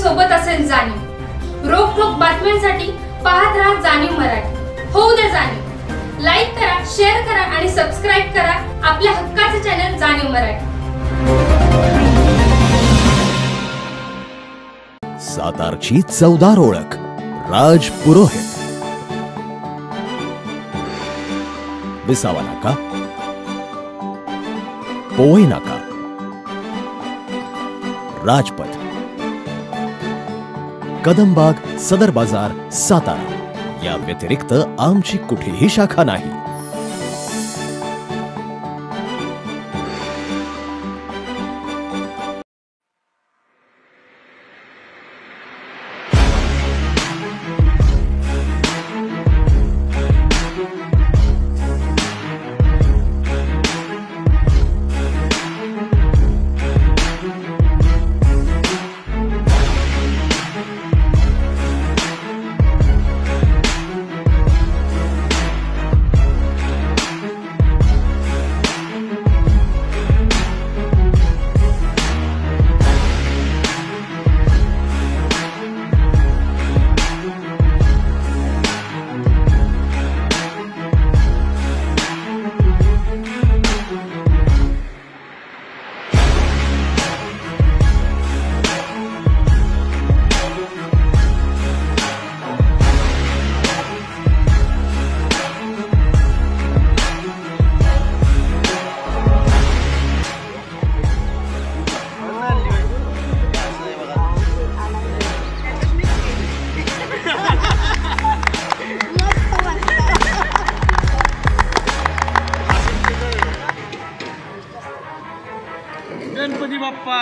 सोबत असेल जाणीव। रोखोक बातम्यांसाठी पाहत राहा जाणीव मराठी। होऊ दे जाणीव। लाईक करा, शेअर करा आणि सबस्क्राइब करा आपल्या हक्काचे चॅनल जाणीव मराठी। सातारची चवदार ओळख राज पुरोहित, विसावा नाका, पोवई नाका, राजपथ, कदमबाग, सदर बाजार, सातारा या व्यतिरिक्त आमची कुठेही शाखा नाही। गणपती बाप्पा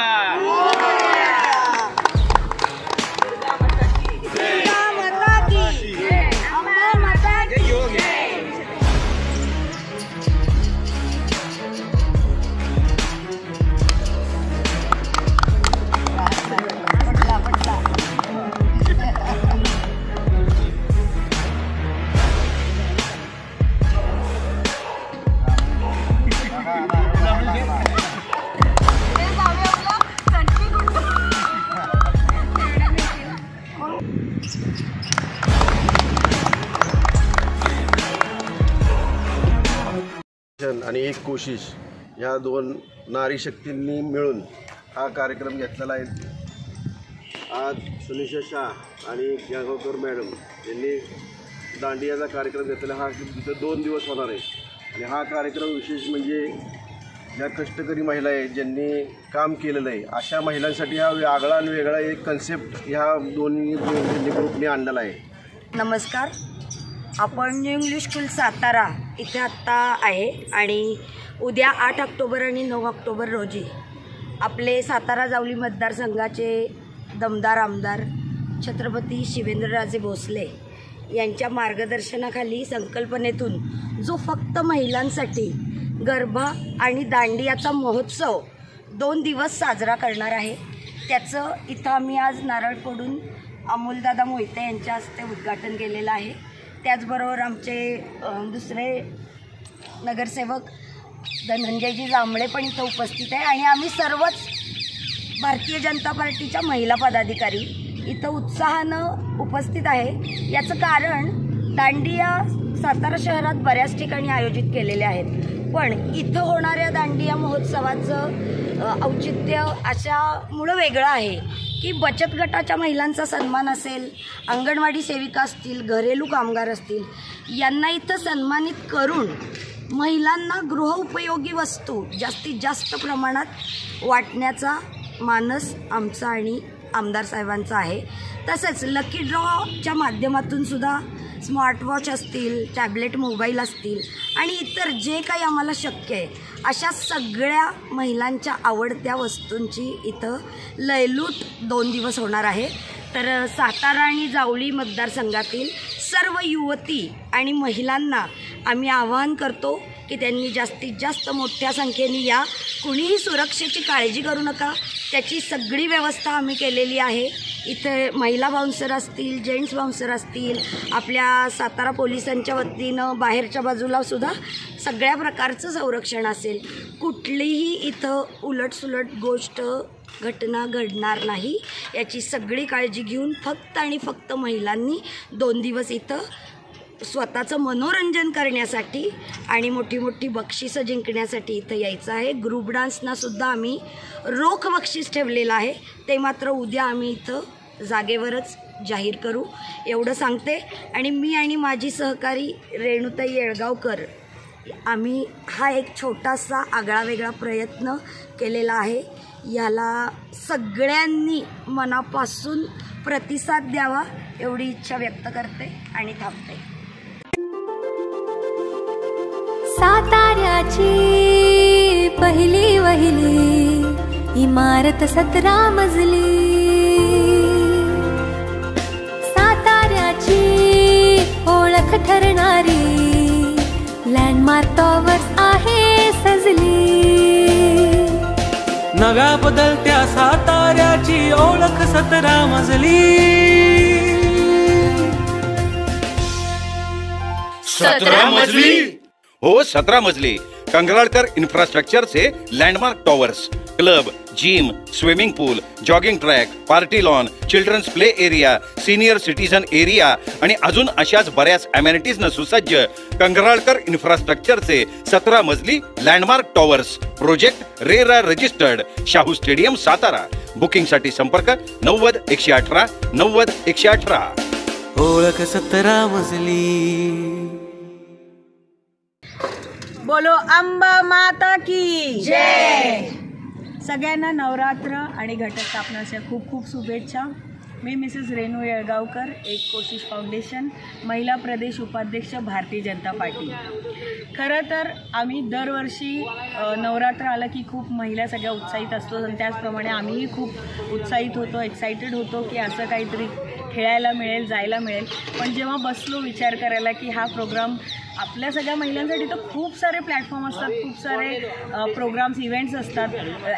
आणि एक कोशिश या दोन नारी शक्तींनी मिळून हा कार्यक्रम घेतलेला आहे। आज सुनिशा शाह आणि गंगावकर मॅडम यांनी दांडियाचा कार्यक्रम घेतलेला। हा तिथं 2 दिवस होणार आहे आणि हा कार्यक्रम विशेष म्हणजे ज्या कष्टकरी महिला आहेत ज्यांनी काम केलेलं आहे अशा महिलांसाठी हा आगळा आणि वेगळा एक कन्सेप्ट ह्या दोन्ही ग्रुपने आणलेला आहे। नमस्कार, आपण न्यू इंग्लिश स्कूल सातारा इथे आत्ता आहे आणि उद्या 8 ऑक्टोबर आणि 9 ऑक्टोबर रोजी आपले सातारा जावली मतदारसंघाचे दमदार आमदार छत्रपती शिवेंद्रराजे भोसले यांच्या मार्गदर्शनाखाली संकल्पनेतून जो फक्त महिलांसाठी गरबा आणि दांडियाचा महोत्सव 2 दिवस साजरा करणार आहे, त्याचं इथं आम्ही आज नारळ फोडून अमोलदादा मोहिते यांच्या हस्ते उद्घाटन केलेलं आहे। त्याचबरोबर आमचे दुसरे नगरसेवक धनंजयजी जांभळे पण इथं उपस्थित आहे आणि आम्ही सर्वच भारतीय जनता पार्टीच्या महिला पदाधिकारी इथं उत्साहानं उपस्थित आहे। याचं कारण दांडिया सातारा शहरात बऱ्याच ठिकाणी आयोजित केलेले आहेत, पण इथं होणाऱ्या दांडिया महोत्सवाचं औचित्य अशामुळं वेगळं आहे की बचत गटाच्या महिलांचा सन्मान असेल, अंगणवाडी सेविका असतील, घरेलू कामगार असतील, यांना इथं सन्मानित करून महिलांना गृहोपयोगी वस्तू जास्तीत जास्त प्रमाणात वाटण्याचा मानस आमचा आणि आमदार साहेबांचा आहे। तसेच लकी ड्रॉच्या माध्यमातून सुद्धा स्मार्टवॉच असतील, टॅबलेट मोबाईल असतील आणि इतर जे काही आम्हाला शक्य आहे अशा सगळ्या महिलांच्या आवडत्या वस्तूंची इथं लयलूट 2 दिवस होणार आहे। तर सातारा आणि जावली मतदारसंघातील सर्व युवती आणि महिलांना आम्ही आवाहन करतो की त्यांनी जास्तीत जास्त मोठ्या संख्येने या। कुणीही सुरक्षेची काळजी करू नका, त्याची सगळी व्यवस्था आम्ही केलेली आहे। इथे महिला बाउन्सर असतील, जेंट्स बाउन्सर असतील, आपल्या सातारा पोलिसांच्या वतीनं बाहेरच्या बाजूला सुद्धा सगळ्या प्रकारचं संरक्षण असेल। कुठलीही इथं उलटसुलट गोष्ट घटना घडणार नाही याची सगळी काळजी घेऊन फक्त आणि फक्त महिलांनी 2 दिवस इथं स्वतःचं मनोरंजन करण्यासाठी आणि मोठी मोठी बक्षिसं जिंकण्यासाठी इथं यायचं आहे. ग्रुप डान्सनासुद्धा आम्ही रोख बक्षीस ठेवलेलं आहे, ते मात्र उद्या आम्ही इथं जागेवरच जाहीर करू एवढं सांगते. आणि मी आणि माझी सहकारी रेणुताई येळगावकर आम्ही हा एक छोटासा आगळावेगळा प्रयत्न केलेला आहे. याला सगळ्यांनी मनापासून प्रतिसाद द्यावा एवढी इच्छा व्यक्त करते आणि थांबते. साताऱ्याची पहिली वहिली इमारत 17 मजली, साताऱ्याची ओळख ठरणारी लँडमार्क टॉवर्स आहे सजली. नव्या बदलत्या साताऱ्याची ओळख 17 मजली. 17 मजली हो 17 मजली. कंगराळकर इन्फ्रास्ट्रक्चर से landmark towers, club, gym, swimming pool, jogging track, party lawn, children's play area, senior citizen area आणि अजून अशाच बऱ्याच अमेनिटीजनं सुसज्ज कंगराळकर इन्फ्रास्ट्रक्चरचे 17 मजली landmark towers project RERA registered, Shahu stadium Satara. बुकिंगसाठी संपर्क 90 118 90 118. ओळख 17 मजली. बोलो अंबा माता की जय. सगळ्यांना नवरात्र आणि घटस्थापनाच्या खूप खूप शुभेच्छा. मी मिसेस रेणू येळगावकर, एक कोशिश फाउंडेशन, महिला प्रदेश उपाध्यक्ष, भारतीय जनता पार्टी. खरं तर आम्ही दरवर्षी नवरात्र आलं की खूप महिला सगळ्या उत्साहित असतो आणि त्याचप्रमाणे आम्हीही खूप उत्साहित होतो, एक्सायटेड होतो की असं काहीतरी खेळायला मिळेल, जायला मिळेल. पण जेव्हा बसलो विचार करायला की हा प्रोग्राम आपल्या सगळ्या महिलांसाठी तर खूप सारे प्लॅटफॉर्म असतात, खूप सारे प्रोग्राम्स, इव्हेंट्स असतात,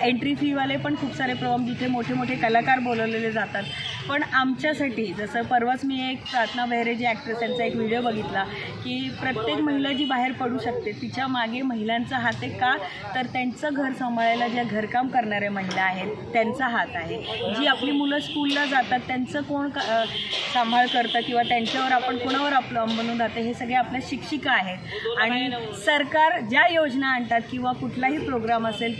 एंट्री फीवाले पण खूप सारे प्रोग्राम जिथे मोठे मोठे कलाकार बोलवलेले जातात. पण आमच्यासाठी जसं परवाच मी एक प्रार्थना बेहरे जी ॲक्ट्रेस त्यांचा एक व्हिडिओ बघितला की प्रत्येक महिला जी बाहेर पडू शकते तिच्या मागे महिलांचा हात आहे. का तर त्यांचं घर सांभाळायला ज्या घरकाम करणाऱ्या महिला आहेत त्यांचा हात आहे. जी आपली मुलं स्कूलला जातात त्यांचं कोण सांभाळ करतं किंवा त्यांच्यावर आपण कोणावर आपलं अवलंबून राहते हे सगळे आपल्या शिक्षिका आहेत. आणि सरकार ज्या योजना आणतात किंवा कुठलाही प्रोग्राम असेल,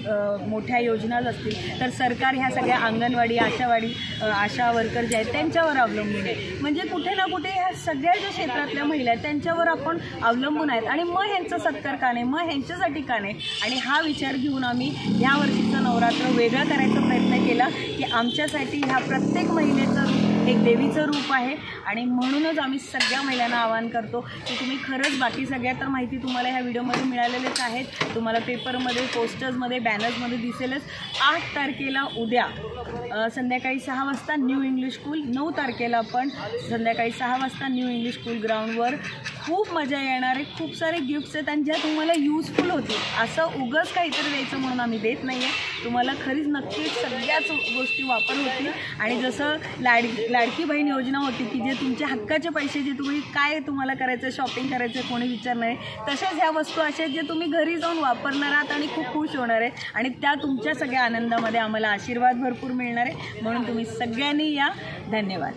मोठ्या योजना असतील तर सरकार ह्या सगळ्या अंगणवाडी, आशा वर्कर जे आहेत त्यांच्यावर अवलंबून आहे. म्हणजे कुठे ना कुठे ह्या सगळ्या ज्या क्षेत्रातल्या महिला आहेत त्यांच्यावर आपण अवलंबून आहेत. आणि मग ह्यांचा सत्कार का नाही, मग ह्यांच्यासाठी का नाही. आणि हा विचार घेऊन आम्ही ह्या वर्षीचं नवरात्र वेगळा करायचा प्रयत्न केला की आमच्यासाठी ह्या प्रत्येक महिलेचं एक देवीचं रूप आहे. आणि म्हणूनच आम्ही सगळ्या महिलांना आवाहन करतो की तुम्ही खरंच, बाकी सगळ्या तर माहिती तुम्हाला ह्या व्हिडिओमध्ये मिळालेलेच आहेत, तुम्हाला पेपरमध्ये, पोस्टर्समध्ये, बॅनर्समध्ये दिसेलच. 8 तारखेला उद्या संध्याकाळी 6 वाजता न्यू इंग्लिश स्कूल, 9 तारखेला पण संध्याकाळी 6 वाजता न्यू इंग्लिश स्कूल ग्राउंडवर खूप मजा येणार आहे. खूप सारे गिफ्ट्स आहेत आणि ज्या तुम्हाला युजफुल होतील. असं उगाच काहीतरी द्यायचं म्हणून आम्ही देत नाही आहे, तुम्हाला खरीच नक्कीच सगळ्याच गोष्टी वापर होतील. आणि जसं लाडकी बहीण योजना होती की जे तुमच्या हक्काचे पैसे, जे तुम्ही काय तुम्हाला करायचं, शॉपिंग करायचं कोणी विचारणार आहे, तशाच ह्या वस्तू अशा जे तुम्ही घरी जाऊन वापरणार आहात आणि खूप खुश होणार आहे. आणि त्या तुमच्या सगळ्या आनंदामध्ये आम्हाला आशीर्वाद भरपूर मिळणार आहे. म्हणून तुम्ही सगळ्यांनी या. धन्यवाद.